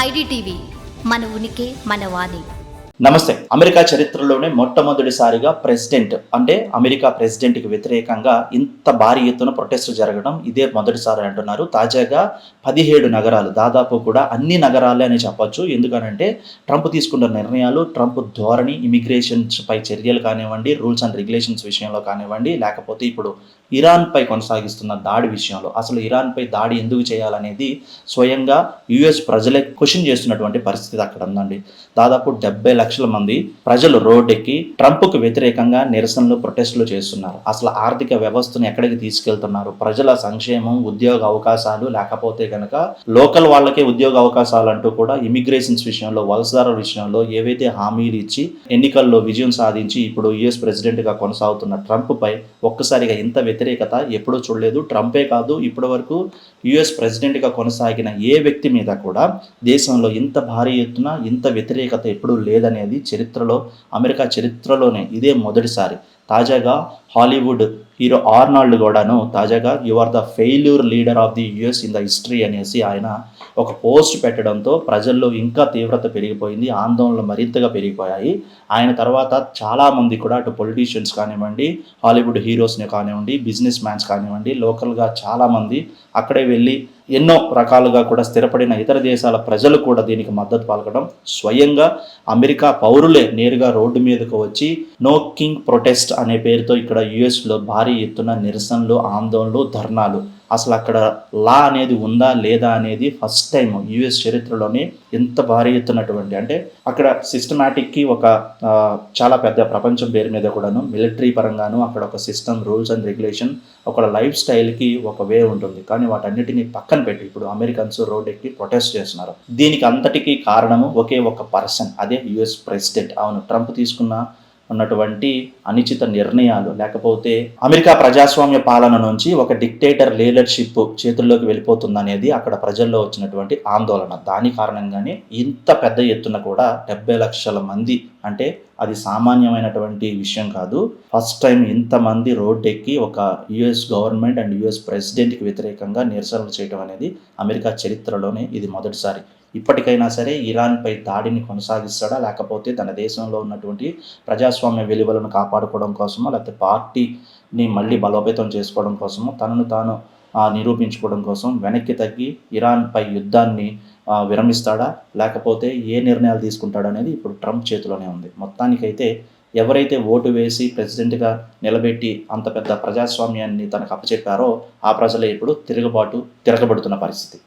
IDTV మన ఉనికి మన వాణి. నమస్తే. అమెరికా చరిత్రలోనే మొట్టమొదటిసారిగా ప్రెసిడెంట్ అంటే అమెరికా ప్రెసిడెంట్కి వ్యతిరేకంగా ఇంత భారీ ఎత్తున ప్రొటెస్ట్ జరగడం ఇదే మొదటిసారి అంటున్నారు. తాజాగా 17 నగరాలు, దాదాపు కూడా అన్ని నగరాలే అని చెప్పొచ్చు. ఎందుకనంటే ట్రంప్ తీసుకున్న నిర్ణయాలు, ట్రంప్ ధోరణి, ఇమిగ్రేషన్స్ పై చర్యలు కానివ్వండి, రూల్స్ అండ్ రెగ్యులేషన్స్ విషయంలో కానివ్వండి, లేకపోతే ఇప్పుడు ఇరాన్పై కొనసాగిస్తున్న దాడి విషయంలో, అసలు ఇరాన్పై దాడి ఎందుకు చేయాలనేది స్వయంగా యుఎస్ ప్రజలే క్వశ్చన్ చేస్తున్నటువంటి పరిస్థితి అక్కడ ఉందండి. దాదాపు 70 లక్షల మంది ప్రజలు రోడ్డెక్కి ట్రంప్కు వ్యతిరేకంగా నిరసనలు, ప్రొటెస్టులు చేస్తున్నారు. అసలు ఆర్థిక వ్యవస్థను ఎక్కడికి తీసుకెళ్తున్నారు, ప్రజల సంక్షేమం, ఉద్యోగ అవకాశాలు, లేకపోతే కనుక లోకల్ వాళ్ళకే ఉద్యోగ అవకాశాలు అంటూ కూడా ఇమిగ్రేషన్స్ విషయంలో, వలసదారుల విషయంలో ఏవైతే హామీలు ఇచ్చి ఎన్నికల్లో విజయం సాధించి ఇప్పుడు యుఎస్ ప్రెసిడెంట్గా కొనసాగుతున్న ట్రంప్పై ఒక్కసారిగా ఇంత వ్యతిరేకత ఎప్పుడూ చూడలేదు. ట్రంపే కాదు, ఇప్పటి వరకు యుఎస్ ప్రెసిడెంట్గా కొనసాగిన ఏ వ్యక్తి మీద కూడా దేశంలో ఇంత భారీ ఎత్తున ఇంత వ్యతిరేకత ఎప్పుడూ లేదనేది చరిత్రలో, అమెరికా చరిత్రలోనే ఇదే మొదటిసారి. తాజాగా హాలీవుడ్ హీరో ఆర్నాల్డ్ కూడాను తాజాగా you are the failure leader of the US in the history అనేసి ఆయన ఒక పోస్ట్ పెట్టడంతో ప్రజల్లో ఇంకా తీవ్రత పెరిగిపోయింది, ఆందోళనలు మరింతగా పెరిగిపోయాయి. ఆయన తర్వాత చాలామంది కూడా అటు పొలిటీషియన్స్ కానివ్వండి, హాలీవుడ్ హీరోస్ని కానివ్వండి, బిజినెస్ మ్యాన్స్ కానివ్వండి, లోకల్గా చాలామంది అక్కడే వెళ్ళి ఎన్నో రకాలుగా కూడా స్థిరపడిన ఇతర దేశాల ప్రజలు కూడా దీనికి మద్దతు పలకడం, స్వయంగా అమెరికా పౌరులే నేరుగా రోడ్డు మీదకు వచ్చి నో కింగ్ ప్రొటెస్ట్ అనే పేరుతో ఇక్కడ యుఎస్లో భారీ ఎత్తున నిరసనలు, ఆందోళనలు, ధర్నాలు. అసలు అక్కడ లా అనేది ఉందా లేదా అనేది ఫస్ట్ టైం యుఎస్ చరిత్రలోనే ఎంత భారీ ఎత్తున్నటువంటి, అంటే అక్కడ సిస్టమాటిక్కి ఒక చాలా పెద్ద ప్రపంచం పేరు మీద కూడాను మిలిటరీ పరంగాను అక్కడ ఒక సిస్టమ్, రూల్స్ అండ్ రెగ్యులేషన్, ఒక లైఫ్ స్టైల్కి ఒక వే ఉంటుంది. కానీ వాటన్నిటిని పక్కన పెట్టి ఇప్పుడు అమెరికన్స్ రోడ్ ఎక్కి ప్రొటెస్ట్ చేస్తున్నారు. దీనికి అంతటికీ కారణము ఒకే ఒక పర్సన్, అదే యుఎస్ ప్రెసిడెంట్. అవును, ట్రంప్ తీసుకున్న ఉన్నటువంటి అనుచిత నిర్ణయాలు, లేకపోతే అమెరికా ప్రజాస్వామ్య పాలన నుంచి ఒక డిక్టేటర్ లీడర్షిప్ చేతుల్లోకి వెళ్ళిపోతుందనేది అక్కడ ప్రజల్లో వచ్చినటువంటి ఆందోళన. దాని కారణంగానే ఇంత పెద్ద ఎత్తున కూడా 70 లక్షల మంది, అంటే అది సామాన్యమైనటువంటి విషయం కాదు. ఫస్ట్ టైం ఇంతమంది రోడ్డెక్కి ఒక యుఎస్ గవర్నమెంట్ అండ్ యుఎస్ ప్రెసిడెంట్కి వ్యతిరేకంగా నిరసనలు చేయడం అనేది అమెరికా చరిత్రలోనే ఇది మొదటిసారి. ఇప్పటికైనా సరే ఇరాన్పై దాడిని కొనసాగిస్తాడా, లేకపోతే తన దేశంలో ఉన్నటువంటి ప్రజాస్వామ్య విలువలను కాపాడుకోవడం కోసమో, లేకపోతే పార్టీని మళ్ళీ బలోపేతం చేసుకోవడం కోసమో, తనను తాను నిరూపించుకోవడం కోసం వెనక్కి తగ్గి ఇరాన్పై యుద్ధాన్ని విరమిస్తాడా, లేకపోతే ఏ నిర్ణయాలు తీసుకుంటాడా అనేది ఇప్పుడు ట్రంప్ చేతిలోనే ఉంది. మొత్తానికైతే ఎవరైతే ఓటు వేసి ప్రెసిడెంట్గా నిలబెట్టి అంత పెద్ద ప్రజాస్వామ్యాన్ని తనకు అప్పచెప్పారో ఆ ప్రజలే ఇప్పుడు తిరగబడుతున్న పరిస్థితి.